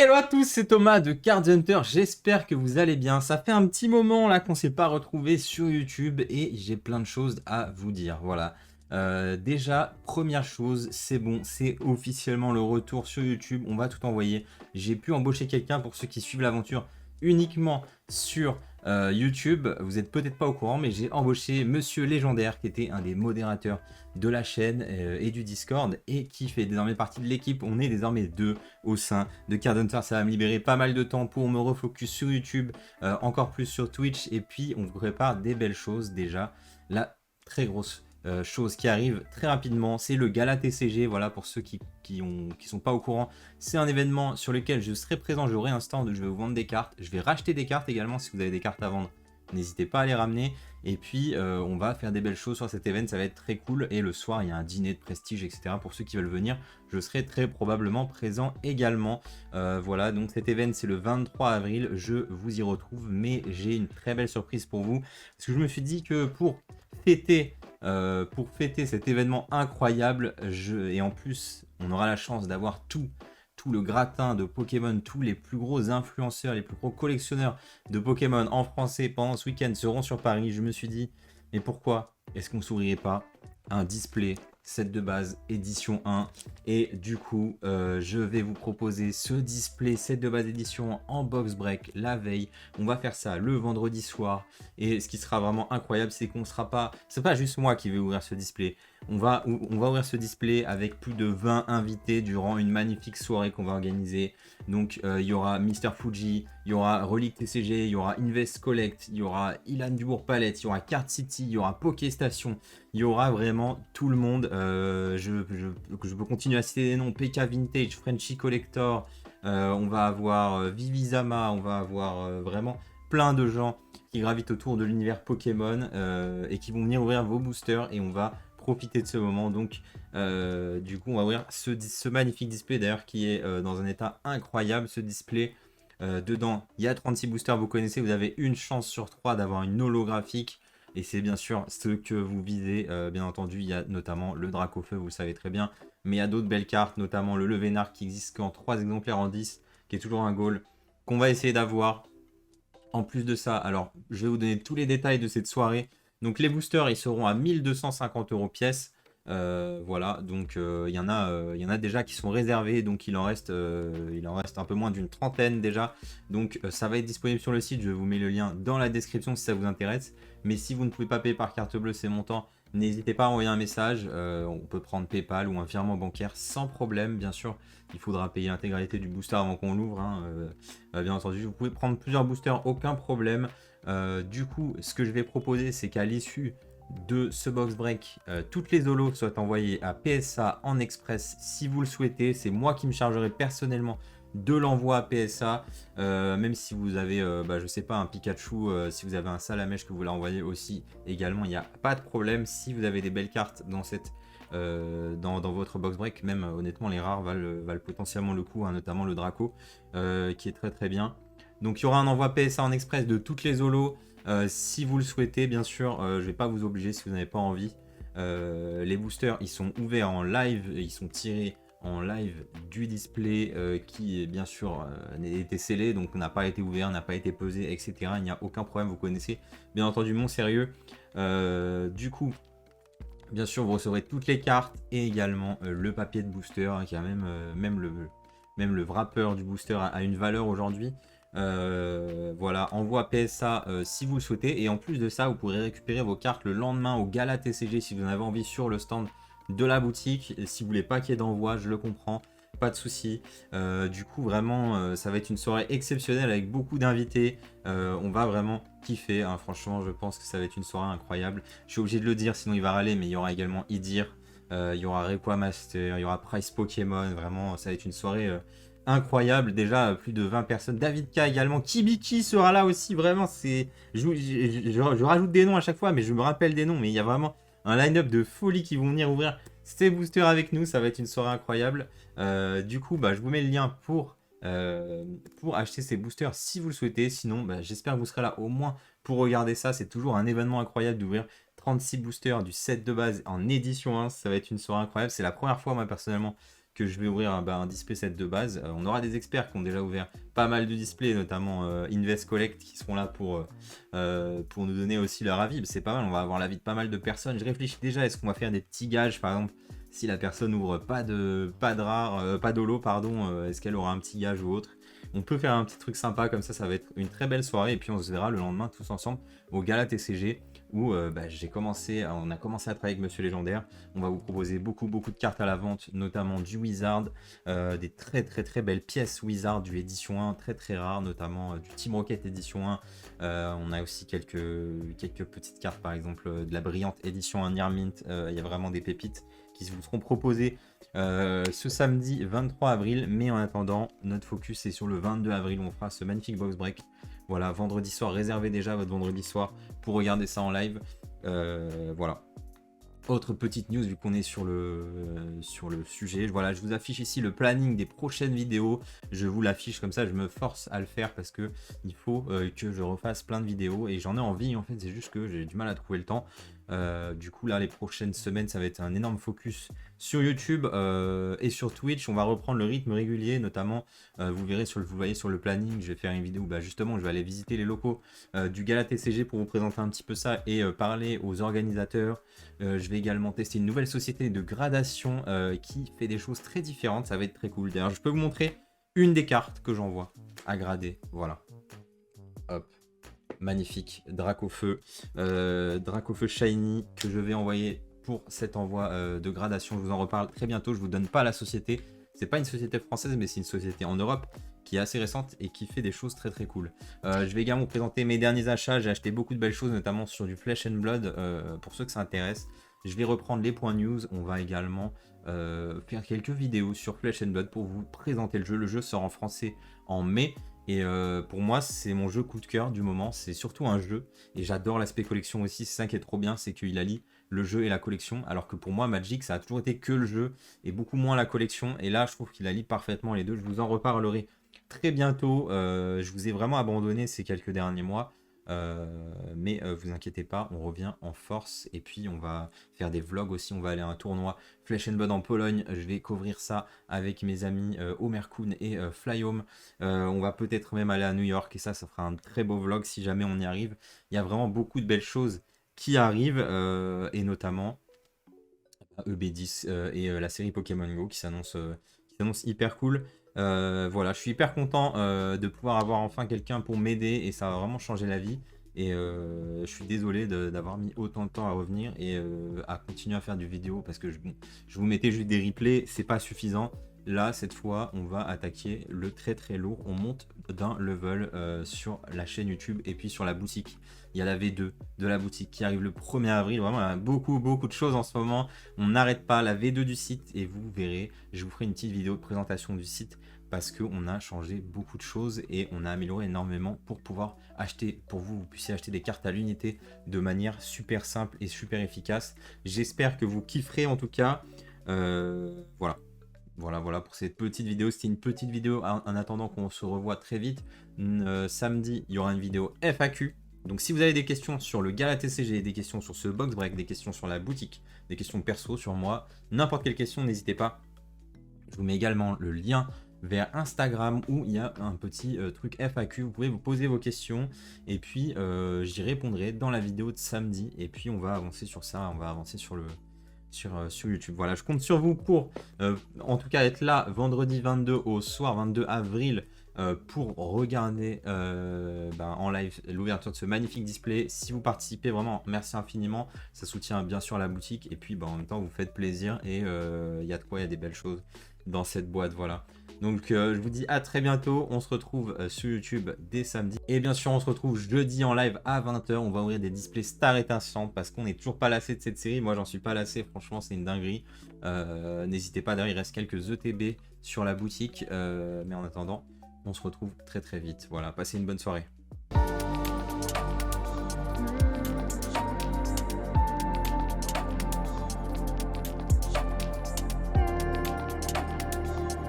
Hello à tous, c'est Thomas de Card Hunter, j'espère que vous allez bien. Ça fait un petit moment là qu'on s'est pas retrouvé sur YouTube et j'ai plein de choses à vous dire. Voilà. Déjà, première chose, c'est bon, c'est officiellement le retour sur YouTube, on va tout envoyer. J'ai pu embaucher quelqu'un pour ceux qui suivent l'aventure uniquement sur YouTube. Vous êtes peut-être pas au courant, mais j'ai embauché Monsieur Légendaire qui était un des modérateurs de la chaîne et du Discord et qui fait désormais partie de l'équipe. On est désormais deux au sein de Card Hunter. Ça va me libérer pas mal de temps pour me refocus sur YouTube, encore plus sur Twitch, et puis on vous prépare des belles choses déjà. La très grosse chose qui arrive très rapidement, c'est le Gala TCG. Voilà, pour ceux qui sont pas au courant, c'est un événement sur lequel je serai présent. J'aurai un stand où je vais vous vendre des cartes, je vais racheter des cartes également. Si vous avez des cartes à vendre, n'hésitez pas à les ramener. Et puis on va faire des belles choses sur cet événement, ça va être très cool. Et le soir, il y a un dîner de prestige, etc. Pour ceux qui veulent venir, je serai très probablement présent également. Voilà, donc cet événement, c'est le 23 avril. Je vous y retrouve, mais j'ai une très belle surprise pour vous. Parce que je me suis dit que pour fêter cet événement incroyable, et en plus, on aura la chance d'avoir tout le gratin de Pokémon, tous les plus gros influenceurs, les plus gros collectionneurs de Pokémon en français pendant ce week-end seront sur Paris. Je me suis dit, mais pourquoi est-ce qu'on s'ouvrirait pas un display set de base édition 1? Et du coup, je vais vous proposer ce display set de base édition en box break la veille. On va faire ça le vendredi soir. Et ce qui sera vraiment incroyable, c'est qu'on sera pas... C'est pas juste moi qui vais ouvrir ce display. On va ouvrir ce display avec plus de 20 invités durant une magnifique soirée qu'on va organiser. Donc il y aura Mister Fuji, il y aura Relic TCG, il y aura Invest Collect, il y aura Ilan Dubourg Palette, il y aura Card City, il y aura Pokéstation, il y aura vraiment tout le monde. Je peux continuer à citer des noms: PK Vintage, Frenchy Collector, on va avoir Vivizama, on va avoir vraiment plein de gens qui gravitent autour de l'univers Pokémon et qui vont venir ouvrir vos boosters, et on va profiter de ce moment. Donc du coup on va ouvrir ce magnifique display d'ailleurs qui est dans un état incroyable. Ce display, dedans il y a 36 boosters, vous connaissez, vous avez une chance sur 3 d'avoir une holographique, et c'est bien sûr ce que vous visez. Bien entendu, il y a notamment le Dracofeu, vous le savez très bien, mais il y a d'autres belles cartes, notamment le Levénard qui existe qu'en 3 exemplaires en 10, qui est toujours un goal qu'on va essayer d'avoir. En plus de ça, alors je vais vous donner tous les détails de cette soirée. Donc les boosters, ils seront à 1250 € pièce. Voilà, donc il y en a déjà qui sont réservés, donc il en reste un peu moins d'une trentaine déjà. Donc ça va être disponible sur le site, je vous mets le lien dans la description si ça vous intéresse. Mais si vous ne pouvez pas payer par carte bleue ces montants, n'hésitez pas à envoyer un message. On peut prendre PayPal ou un virement bancaire sans problème. Bien sûr, il faudra payer l'intégralité du booster avant qu'on l'ouvre, hein. Bien entendu, vous pouvez prendre plusieurs boosters, aucun problème. Du coup, ce que je vais proposer, c'est qu'à l'issue de ce box break, toutes les holos soient envoyées à PSA en express si vous le souhaitez. C'est moi qui me chargerai personnellement de l'envoi à PSA, même si vous avez je sais pas, un Pikachu, si vous avez un Salamèche que vous voulez envoyer aussi également, il n'y a pas de problème. Si vous avez des belles cartes dans cette dans votre box break, même honnêtement les rares valent potentiellement le coup, hein, notamment le Draco qui est très très bien. Donc il y aura un envoi PSA en express de toutes les holos. Si vous le souhaitez, bien sûr, je vais pas vous obliger si vous n'avez pas envie. Les boosters, ils sont ouverts en live, ils sont tirés en live du display qui, bien sûr, a été scellé, donc n'a pas été ouvert, n'a pas été pesé, etc. Il n'y a aucun problème, vous connaissez bien entendu mon sérieux. Du coup, bien sûr, vous recevrez toutes les cartes et également le papier de booster, hein, qui a même le wrapper du booster a une valeur aujourd'hui. Voilà, envoi PSA si vous le souhaitez. Et en plus de ça, vous pourrez récupérer vos cartes le lendemain au Gala TCG si vous en avez envie sur le stand de la boutique. Et si vous voulez pas qu'il y ait d'envoi, je le comprends, pas de souci. Du coup, vraiment, ça va être une soirée exceptionnelle avec beaucoup d'invités. On va vraiment kiffer, hein. Franchement, je pense que ça va être une soirée incroyable. Je suis obligé de le dire, sinon il va râler, mais il y aura également Idir, il y aura Requa Master, il y aura Price Pokémon. Vraiment, ça va être une soirée incroyable. Déjà, plus de 20 personnes. David K également. Kibiki sera là aussi. Vraiment, c'est. Je rajoute des noms à chaque fois, mais je me rappelle des noms. Mais il y a vraiment un line-up de folie qui vont venir ouvrir ces boosters avec nous. Ça va être une soirée incroyable. Du coup, je vous mets le lien pour acheter ces boosters si vous le souhaitez. Sinon, j'espère que vous serez là au moins pour regarder ça. C'est toujours un événement incroyable d'ouvrir 36 boosters du set de base en édition 1. Ça va être une soirée incroyable. C'est la première fois, moi, personnellement, que je vais ouvrir un display set de base. On aura des experts qui ont déjà ouvert pas mal de displays, notamment Invest Collect, qui seront là pour nous donner aussi leur avis. C'est pas mal, on va avoir l'avis de pas mal de personnes. Je réfléchis déjà, est-ce qu'on va faire des petits gages, par exemple, si la personne ouvre pas de rare, pas d'holo, pardon, est-ce qu'elle aura un petit gage ou autre? On peut faire un petit truc sympa comme ça va être une très belle soirée. Et puis on se verra le lendemain tous ensemble au Gala TCG où on a commencé à travailler avec Monsieur Légendaire. On va vous proposer beaucoup de cartes à la vente, notamment du Wizard, des très belles pièces Wizard du édition 1, très rares, notamment du Team Rocket édition 1. On a aussi quelques petites cartes, par exemple de la brillante édition 1 Near Mint. Il y a vraiment des pépites qui vous seront proposées ce samedi 23 avril. Mais en attendant, notre focus est sur le 22 avril où on fera ce magnifique box break. Voilà, vendredi soir, réservez déjà votre vendredi soir pour regarder ça en live. Voilà. Autre petite news, vu qu'on est sur le sujet, voilà, je vous affiche ici le planning des prochaines vidéos. Je vous l'affiche comme ça, je me force à le faire parce que il faut que je refasse plein de vidéos et j'en ai envie en fait, c'est juste que j'ai du mal à trouver le temps. Du coup là les prochaines semaines ça va être un énorme focus sur YouTube et sur Twitch. On va reprendre le rythme régulier, notamment vous voyez sur le planning, je vais faire une vidéo où justement je vais aller visiter les locaux du Gala TCG pour vous présenter un petit peu ça et parler aux organisateurs. Je vais également tester une nouvelle société de gradation qui fait des choses très différentes, ça va être très cool. D'ailleurs je peux vous montrer une des cartes que j'envoie à grader, voilà. Hop. Magnifique, Dracofeu Shiny que je vais envoyer pour cet envoi de gradation. Je vous en reparle très bientôt. Je vous donne pas la société, c'est pas une société française mais c'est une société en Europe qui est assez récente et qui fait des choses très cool. Je vais également vous présenter mes derniers achats. J'ai acheté beaucoup de belles choses, notamment sur du Flesh and Blood pour ceux que ça intéresse. Je vais reprendre les points news. On va également faire quelques vidéos sur Flesh and Blood pour vous présenter le jeu. Le jeu sort en français en mai. Et pour moi, c'est mon jeu coup de cœur du moment. C'est surtout un jeu. Et j'adore l'aspect collection aussi. C'est ça qui est trop bien, c'est qu'il allie le jeu et la collection. Alors que pour moi, Magic, ça a toujours été que le jeu et beaucoup moins la collection. Et là, je trouve qu'il allie parfaitement les deux. Je vous en reparlerai très bientôt. Je vous ai vraiment abandonné ces quelques derniers mois. Mais vous inquiétez pas, on revient en force et puis on va faire des vlogs aussi. On va aller à un tournoi Flesh and Blood en Pologne. Je vais couvrir ça avec mes amis Omer Kuhn et Flyhome. On va peut-être même aller à New York et ça fera un très beau vlog si jamais on y arrive. Il y a vraiment beaucoup de belles choses qui arrivent et notamment EB10 et la série Pokémon Go qui s'annonce hyper cool. Voilà, je suis hyper content de pouvoir avoir enfin quelqu'un pour m'aider et ça va vraiment changer la vie. Et je suis désolé d'avoir mis autant de temps à revenir et à continuer à faire du vidéo parce que je vous mettais juste des replays, c'est pas suffisant. Là, cette fois, on va attaquer le très lourd. On monte d'un level sur la chaîne YouTube et puis sur la boutique. Il y a la V2 de la boutique qui arrive le 1er avril. Vraiment, il y a beaucoup de choses en ce moment. On n'arrête pas la V2 du site et vous verrez, je vous ferai une petite vidéo de présentation du site parce qu'on a changé beaucoup de choses et on a amélioré énormément pour pouvoir acheter, pour vous puissiez acheter des cartes à l'unité de manière super simple et super efficace. J'espère que vous kifferez en tout cas. Voilà pour cette petite vidéo. C'était une petite vidéo en attendant qu'on se revoie très vite. Samedi, il y aura une vidéo FAQ. Donc si vous avez des questions sur le Gala TCG, des questions sur ce box break, des questions sur la boutique, des questions perso sur moi, n'importe quelle question, n'hésitez pas. Je vous mets également le lien vers Instagram où il y a un petit truc FAQ. Vous pouvez vous poser vos questions et puis j'y répondrai dans la vidéo de samedi. Et puis on va avancer sur ça, on va avancer sur YouTube. Voilà, je compte sur vous pour en tout cas être là vendredi 22 au soir 22 avril pour regarder en live l'ouverture de ce magnifique display. Si vous participez, vraiment merci infiniment, ça soutient bien sûr la boutique et puis en même temps vous faites plaisir et il y a de quoi, il y a des belles choses dans cette boîte. Voilà, donc je vous dis à très bientôt. On se retrouve sur YouTube dès samedi et bien sûr on se retrouve jeudi en live à 20 h. On va ouvrir des displays Star étincelantes parce qu'on n'est toujours pas lassé de cette série. Moi j'en suis pas lassé, franchement c'est une dinguerie. N'hésitez pas, d'ailleurs il reste quelques ETB sur la boutique mais en attendant on se retrouve très vite. Voilà, passez une bonne soirée.